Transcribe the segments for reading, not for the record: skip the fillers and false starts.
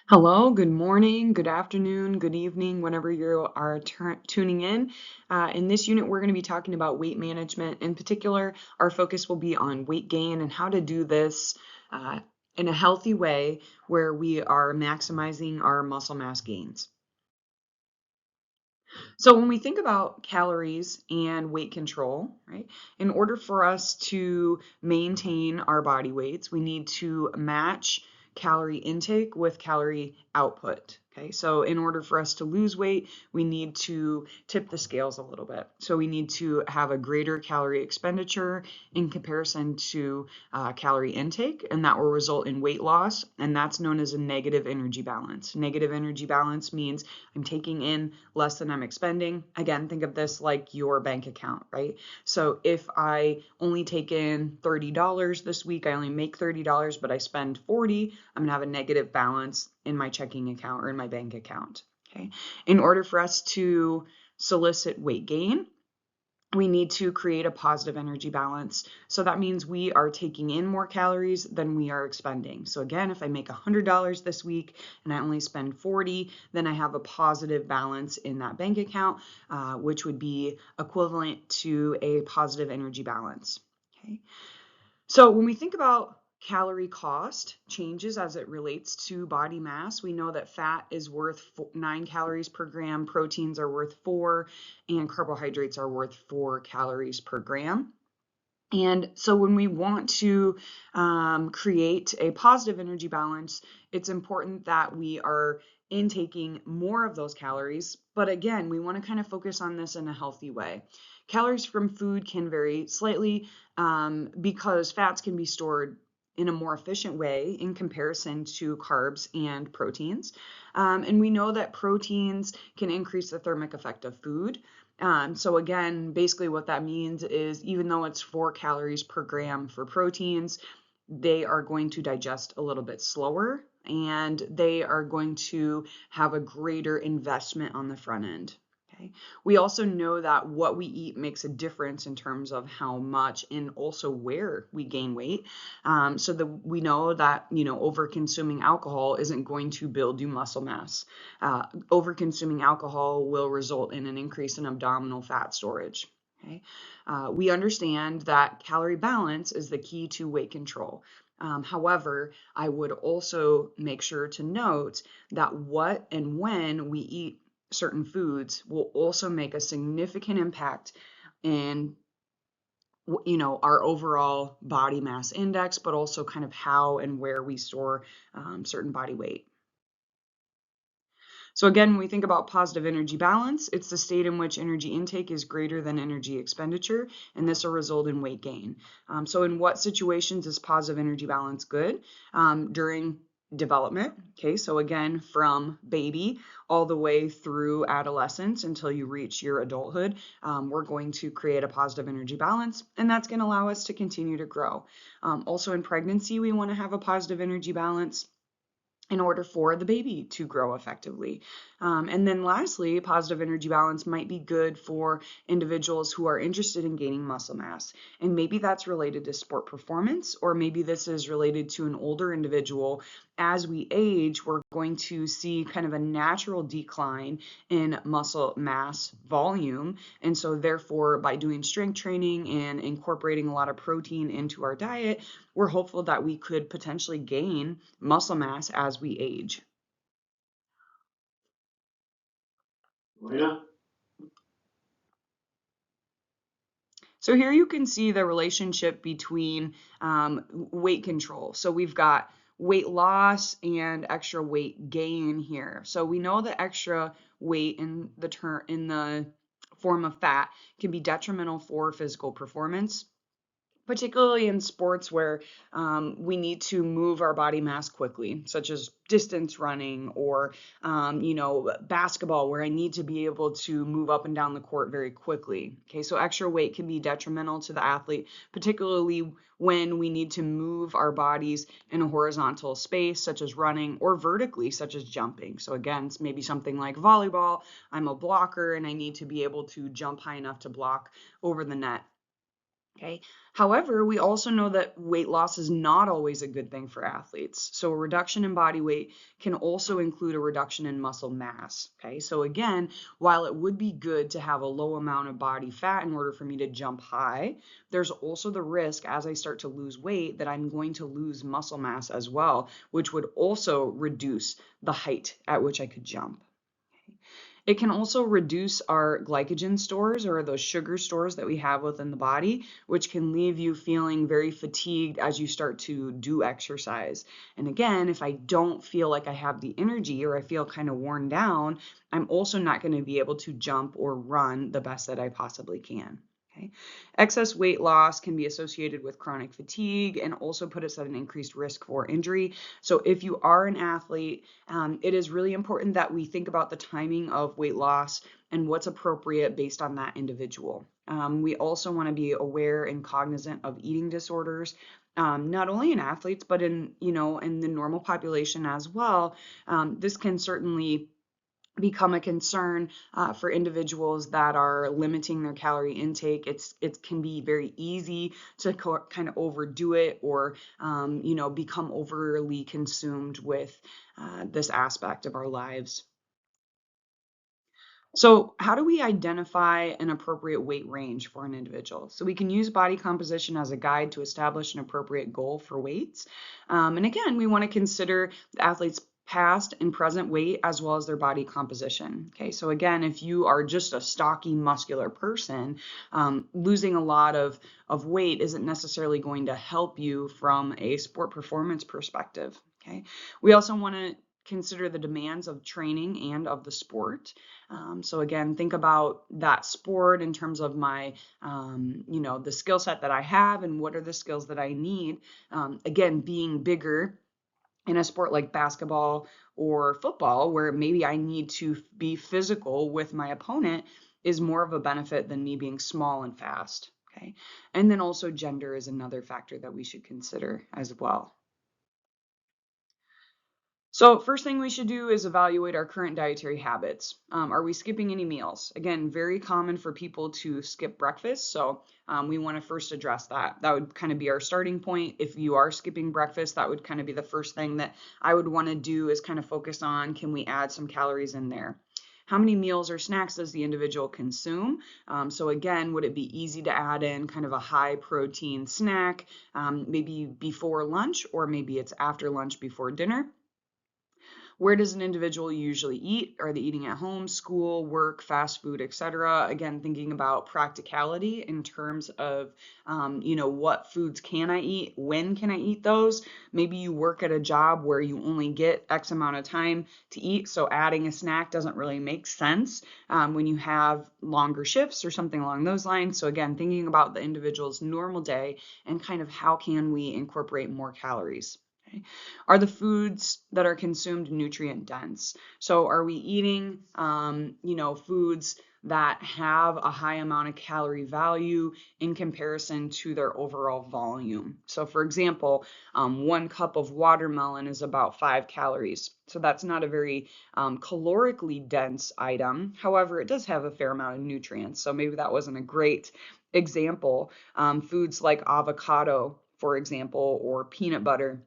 Hello, good morning, good afternoon, good evening, whenever you are tuning in. In this unit, we're going to be talking about weight management. In particular, our focus will be on weight gain and how to do this uh, in a healthy way where we are maximizing our muscle mass gains. So, when we think about calories and weight control, right, in order for us to maintain our body weights, we need to match calorie intake with calorie output. Okay, so in order for us to lose weight, we need to tip the scales a little bit. So we need to have a greater calorie expenditure in comparison to calorie intake, and that will result in weight loss, and that's known as a negative energy balance. Negative energy balance means I'm taking in less than I'm expending. Again, think of this like your bank account, right? So if I only take in $30 this week, I only make $30, but I spend 40, I'm gonna have a negative balance in my checking account or in my bank account. Okay. In order for us to solicit weight gain, we need to create a positive energy balance. So that means we are taking in more calories than we are expending. So again, if I make $100 this week and I only spend 40, then I have a positive balance in that bank account, which would be equivalent to a positive energy balance. Okay. So when we think about calorie cost changes as it relates to body mass, we know that fat is worth 9 calories per gram, proteins are worth 4, and carbohydrates are worth 4 calories per gram. And so when we want to create a positive energy balance, it's important that we are intaking more of those calories. But again, we want to kind of focus on this in a healthy way. Calories from food can vary slightly because fats can be stored in a more efficient way in comparison to carbs and proteins. And we know that proteins can increase the thermic effect of food. So again, basically what that means is even though it's 4 calories per gram for proteins, they are going to digest a little bit slower and they are going to have a greater investment on the front end. Okay. We also know that what we eat makes a difference in terms of how much and also where we gain weight. We know that over consuming alcohol isn't going to build you muscle mass. Over consuming alcohol will result in an increase in abdominal fat storage. Okay. We understand that calorie balance is the key to weight control. However, I would also make sure to note that what and when we eat certain foods will also make a significant impact in our overall body mass index, but also kind of how and where we store certain body weight. So again, when we think about positive energy balance, it's the state in which energy intake is greater than energy expenditure, and this will result in weight gain. So in what situations is positive energy balance good? During development. Okay, so again, from baby all the way through adolescence until you reach your adulthood, we're going to create a positive energy balance, and that's going to allow us to continue to grow. Also in pregnancy, we want to have a positive energy balance in order for the baby to grow effectively. And then lastly, positive energy balance might be good for individuals who are interested in gaining muscle mass. And maybe that's related to sport performance, or maybe this is related to an older individual. As we age, we're going to see kind of a natural decline in muscle mass volume. And so therefore, by doing strength training and incorporating a lot of protein into our diet, we're hopeful that we could potentially gain muscle mass as we age. Yeah. So here you can see the relationship between weight control. So we've got weight loss and extra weight gain here. So we know that extra weight in the form of fat can be detrimental for physical performance, particularly in sports where we need to move our body mass quickly, such as distance running or, basketball, where I need to be able to move up and down the court very quickly. Okay, so extra weight can be detrimental to the athlete, particularly when we need to move our bodies in a horizontal space, such as running, or vertically, such as jumping. So again, it's maybe something like volleyball. I'm a blocker and I need to be able to jump high enough to block over the net. Okay. However, we also know that weight loss is not always a good thing for athletes. So a reduction in body weight can also include a reduction in muscle mass. Okay. So again, while it would be good to have a low amount of body fat in order for me to jump high, there's also the risk as I start to lose weight that I'm going to lose muscle mass as well, which would also reduce the height at which I could jump. It can also reduce our glycogen stores or those sugar stores that we have within the body, which can leave you feeling very fatigued as you start to do exercise. And again, if I don't feel like I have the energy or I feel kind of worn down, I'm also not going to be able to jump or run the best that I possibly can. Okay. Excess weight loss can be associated with chronic fatigue and also put us at an increased risk for injury. So if you are an athlete, it is really important that we think about the timing of weight loss and what's appropriate based on that individual. We also want to be aware and cognizant of eating disorders, not only in athletes, but in the normal population as well. This can certainly become a concern for individuals that are limiting their calorie intake. It can be very easy to kind of overdo it or become overly consumed with this aspect of our lives. So how do we identify an appropriate weight range for an individual? So we can use body composition as a guide to establish an appropriate goal for weights. And again, we want to consider the athlete's past and present weight as well as their body composition. Okay, so again, if you are just a stocky, muscular person, losing a lot of weight isn't necessarily going to help you from a sport performance perspective. Okay, we also want to consider the demands of training and of the sport. So again, think about that sport in terms of my, the skill set that I have and what are the skills that I need. Again, being bigger in a sport like basketball or football, where maybe I need to be physical with my opponent, is more of a benefit than me being small and fast. Okay. And then also gender is another factor that we should consider as well. So first thing we should do is evaluate our current dietary habits. Are we skipping any meals? Again, very common for people to skip breakfast. So we want to first address that. That would kind of be our starting point. If you are skipping breakfast, that would kind of be the first thing that I would want to do is kind of focus on, can we add some calories in there? How many meals or snacks does the individual consume? So again, would it be easy to add in kind of a high protein snack, maybe before lunch, or maybe it's after lunch before dinner? Where does an individual usually eat? Are they eating at home, school, work, fast food, etc.? Again, thinking about practicality in terms of, what foods can I eat? When can I eat those? Maybe you work at a job where you only get X amount of time to eat, so adding a snack doesn't really make sense when you have longer shifts or something along those lines. So again, thinking about the individual's normal day and kind of how can we incorporate more calories. Okay. Are the foods that are consumed nutrient dense? So are we eating, foods that have a high amount of calorie value in comparison to their overall volume? So for example, 1 cup of watermelon is about 5 calories. So that's not a very calorically dense item. However, it does have a fair amount of nutrients. So maybe that wasn't a great example. Foods like avocado, for example, or peanut butter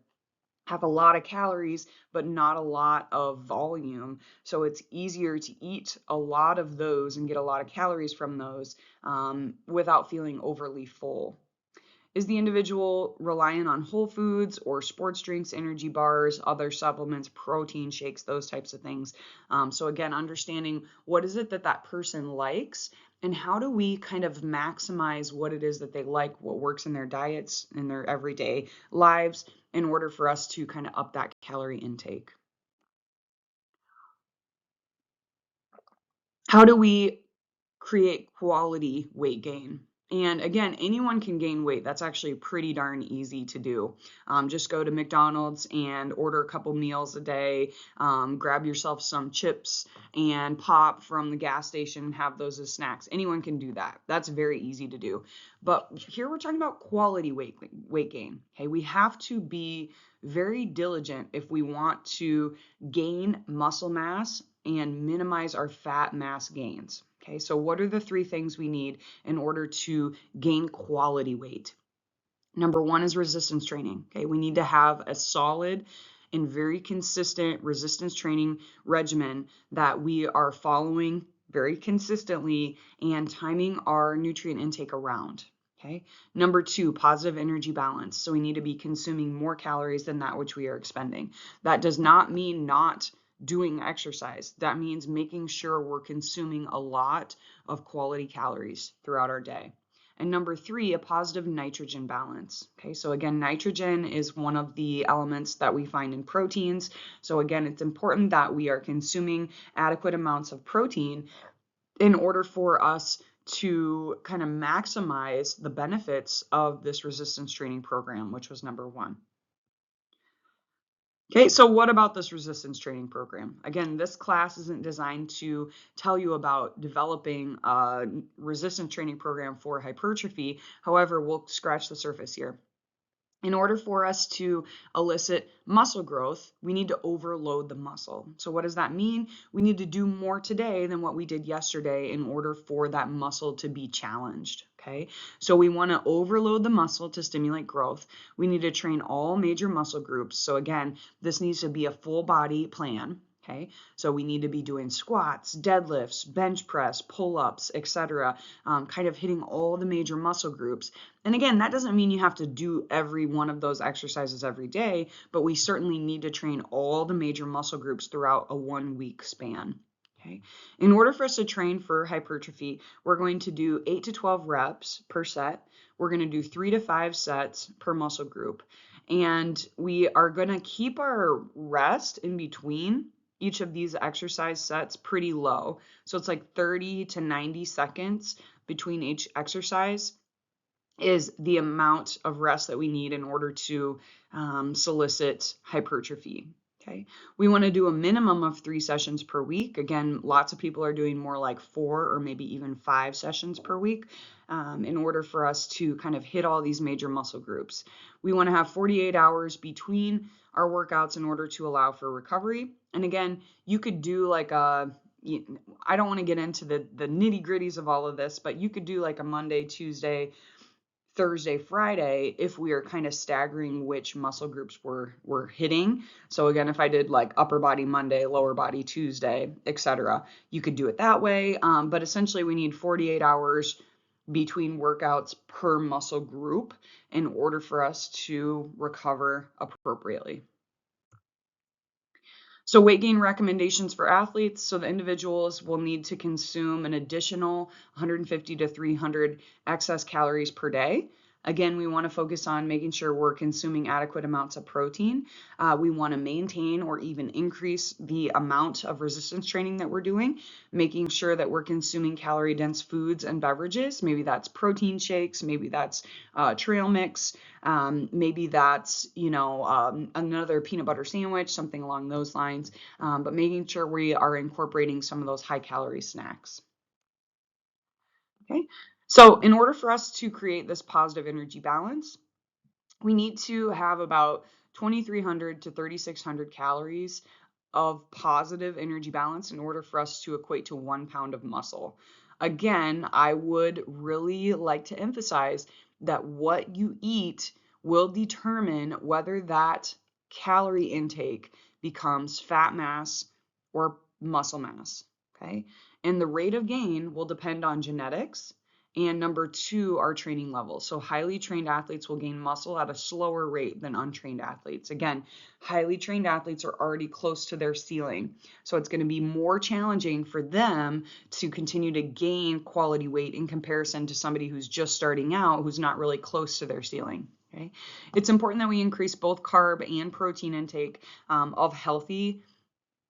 have a lot of calories, but not a lot of volume. So it's easier to eat a lot of those and get a lot of calories from those without feeling overly full. Is the individual relying on whole foods or sports drinks, energy bars, other supplements, protein shakes, those types of things? So again, understanding what is it that that person likes and how do we kind of maximize what it is that they like, what works in their diets, in their everyday lives, in order for us to kind of up that calorie intake. How do we create quality weight gain? And again, anyone can gain weight. That's actually pretty darn easy to do. Just go to McDonald's and order a couple meals a day, grab yourself some chips and pop from the gas station, have those as snacks. Anyone can do that. That's very easy to do. But here we're talking about quality weight gain. Okay, we have to be very diligent if we want to gain muscle mass and minimize our fat mass gains. Okay, so what are the three things we need in order to gain quality weight? Number one is resistance training. Okay, we need to have a solid and very consistent resistance training regimen that we are following very consistently and timing our nutrient intake around. Okay. Number two, positive energy balance. So we need to be consuming more calories than that which we are expending. That does not mean not doing exercise. That means making sure we're consuming a lot of quality calories throughout our day. And number three, a positive nitrogen balance. Okay, so again, nitrogen is one of the elements that we find in proteins. So again, it's important that we are consuming adequate amounts of protein in order for us to kind of maximize the benefits of this resistance training program, which was number one. Okay, so what about this resistance training program? Again, this class isn't designed to tell you about developing a resistance training program for hypertrophy. However, we'll scratch the surface here. In order for us to elicit muscle growth, we need to overload the muscle. So what does that mean? We need to do more today than what we did yesterday in order for that muscle to be challenged. Okay, so we want to overload the muscle to stimulate growth. We need to train all major muscle groups. So again, this needs to be a full body plan. Okay, so we need to be doing squats, deadlifts, bench press, pull-ups, etc., kind of hitting all the major muscle groups. And again, that doesn't mean you have to do every one of those exercises every day, but we certainly need to train all the major muscle groups throughout a 1 week span. Okay. In order for us to train for hypertrophy, we're going to do 8 to 12 reps per set. We're going to do 3 to 5 sets per muscle group. And we are going to keep our rest in between each of these exercise sets pretty low. So it's like 30 to 90 seconds between each exercise is the amount of rest that we need in order to solicit hypertrophy. Okay, we want to do a minimum of 3 sessions per week. Again, lots of people are doing more like 4 or maybe even 5 sessions per week in order for us to kind of hit all these major muscle groups. We want to have 48 hours between our workouts in order to allow for recovery. And again, you could do like I don't want to get into the nitty gritties of all of this, but you could do like a Monday, Tuesday, Thursday, Friday, if we are kind of staggering which muscle groups we're hitting. So again, if I did like upper body Monday, lower body Tuesday, etc., you could do it that way. But essentially, we need 48 hours between workouts per muscle group in order for us to recover appropriately. So weight gain recommendations for athletes. So the individuals will need to consume an additional 150 to 300 excess calories per day. Again, we want to focus on making sure we're consuming adequate amounts of protein. We want to maintain or even increase the amount of resistance training that we're doing, making sure that we're consuming calorie-dense foods and beverages. Maybe that's protein shakes, maybe that's trail mix, maybe that's, another peanut butter sandwich, something along those lines, but making sure we are incorporating some of those high-calorie snacks. Okay. So in order for us to create this positive energy balance, we need to have about 2,300 to 3,600 calories of positive energy balance in order for us to equate to 1 pound of muscle. Again, I would really like to emphasize that what you eat will determine whether that calorie intake becomes fat mass or muscle mass. Okay. And the rate of gain will depend on genetics. And number two, our training levels. So highly trained athletes will gain muscle at a slower rate than untrained athletes. Again, highly trained athletes are already close to their ceiling. So it's going to be more challenging for them to continue to gain quality weight in comparison to somebody who's just starting out, who's not really close to their ceiling. Okay. It's important that we increase both carb and protein intake of healthy,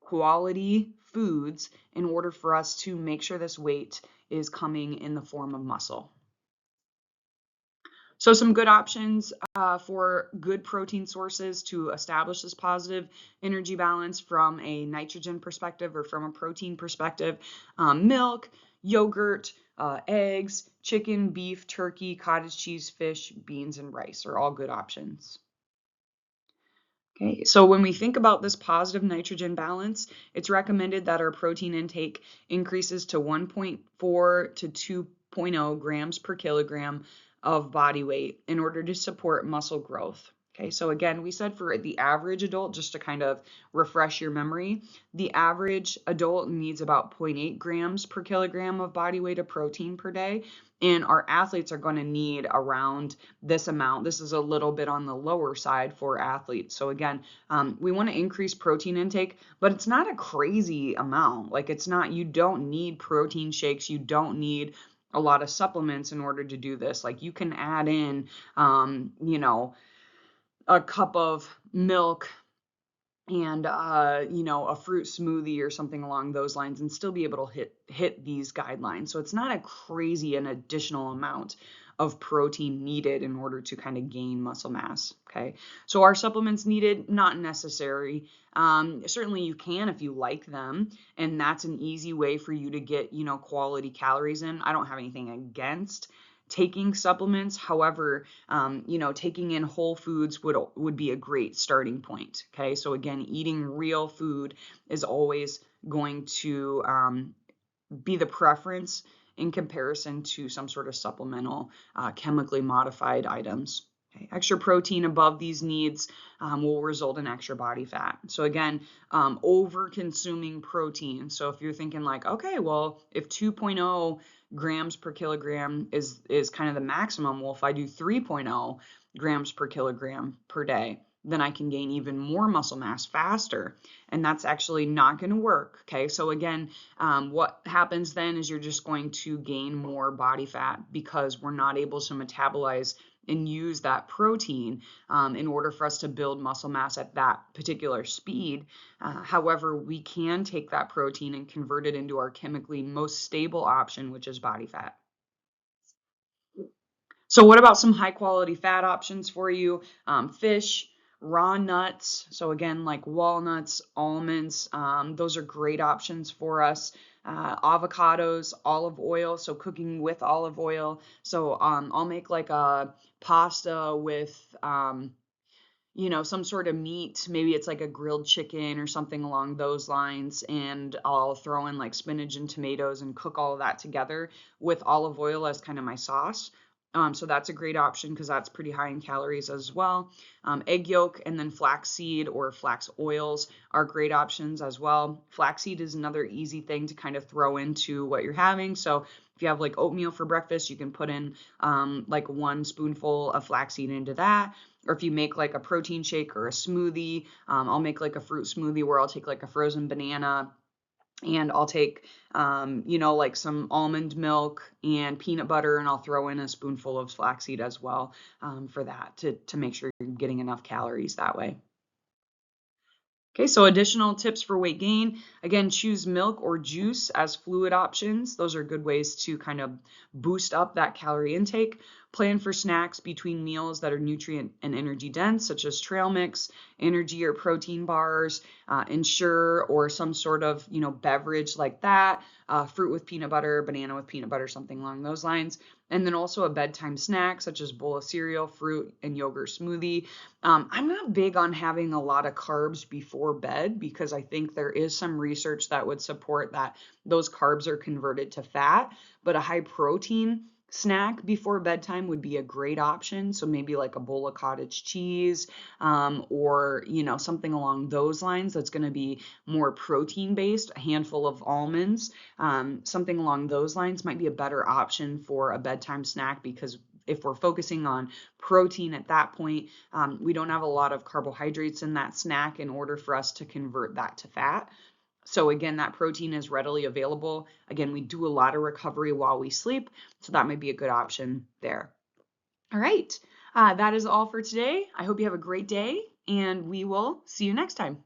quality foods in order for us to make sure this weight is coming in the form of muscle. So some good options for good protein sources to establish this positive energy balance from a nitrogen perspective or from a protein perspective: milk, yogurt, eggs, chicken, beef, turkey, cottage cheese, fish, beans, and rice are all good options. Okay, so when we think about this positive nitrogen balance, it's recommended that our protein intake increases to 1.4 to 2.0 grams per kilogram of body weight in order to support muscle growth. Okay, so again, we said for the average adult, just to kind of refresh your memory, the average adult needs about 0.8 grams per kilogram of body weight of protein per day. And our athletes are going to need around this amount. This is a little bit on the lower side for athletes. So again, we want to increase protein intake, but it's not a crazy amount. Like it's not, you don't need protein shakes. You don't need a lot of supplements in order to do this. Like you can add in, a cup of milk and a fruit smoothie or something along those lines and still be able to hit these guidelines. So it's not a crazy an additional amount of protein needed in order to kind of gain muscle mass. Okay, so are supplements needed? Not necessary. Certainly you can if you like them, and that's an easy way for you to get quality calories in. I don't have anything against taking supplements. However, taking in whole foods would be a great starting point. Okay, so again, eating real food is always going to be the preference in comparison to some sort of supplemental chemically modified items. Okay. Extra protein above these needs will result in extra body fat. So again, over consuming protein. So if you're thinking like, okay, well, if 2.0 grams per kilogram is kind of the maximum, well, if I do 3.0 grams per kilogram per day, then I can gain even more muscle mass faster. And that's actually not going to work. Okay, so again, what happens then is you're just going to gain more body fat because we're not able to metabolize and use that protein in order for us to build muscle mass at that particular speed. However, we can take that protein and convert it into our chemically most stable option, which is body fat. So what about some high quality fat options for you? Fish, raw nuts. So again, like walnuts, almonds, those are great options for us. Avocados, olive oil, so cooking with olive oil. So I'll make like a pasta with some sort of meat. Maybe it's like a grilled chicken or something along those lines. And I'll throw in like spinach and tomatoes and cook all of that together with olive oil as kind of my sauce. So that's a great option because that's pretty high in calories as well. Egg yolk and then flaxseed or flax oils are great options as well. Flaxseed is another easy thing to kind of throw into what you're having. So if you have like oatmeal for breakfast, you can put in like 1 spoonful of flaxseed into that. Or if you make like a protein shake or a smoothie, I'll make like a fruit smoothie where I'll take like a frozen banana and I'll take, like some almond milk and peanut butter, and I'll throw in a spoonful of flaxseed as well for that to make sure you're getting enough calories that way. Okay, so additional tips for weight gain. Again, choose milk or juice as fluid options. Those are good ways to kind of boost up that calorie intake. Plan for snacks between meals that are nutrient and energy dense, such as trail mix, energy or protein bars, Ensure, or some sort of beverage like that. Fruit with peanut butter, banana with peanut butter, something along those lines. And then also a bedtime snack, such as bowl of cereal, fruit, and yogurt smoothie. I'm not big on having a lot of carbs before bed because I think there is some research that would support that those carbs are converted to fat, but a high protein snack before bedtime would be a great option. So maybe like a bowl of cottage cheese, or something along those lines that's going to be more protein based. A handful of almonds, something along those lines might be a better option for a bedtime snack because if we're focusing on protein at that point, we don't have a lot of carbohydrates in that snack in order for us to convert that to fat. So again, that protein is readily available. Again, we do a lot of recovery while we sleep, so that might be a good option there. All right, that is all for today. I hope you have a great day, and we will see you next time.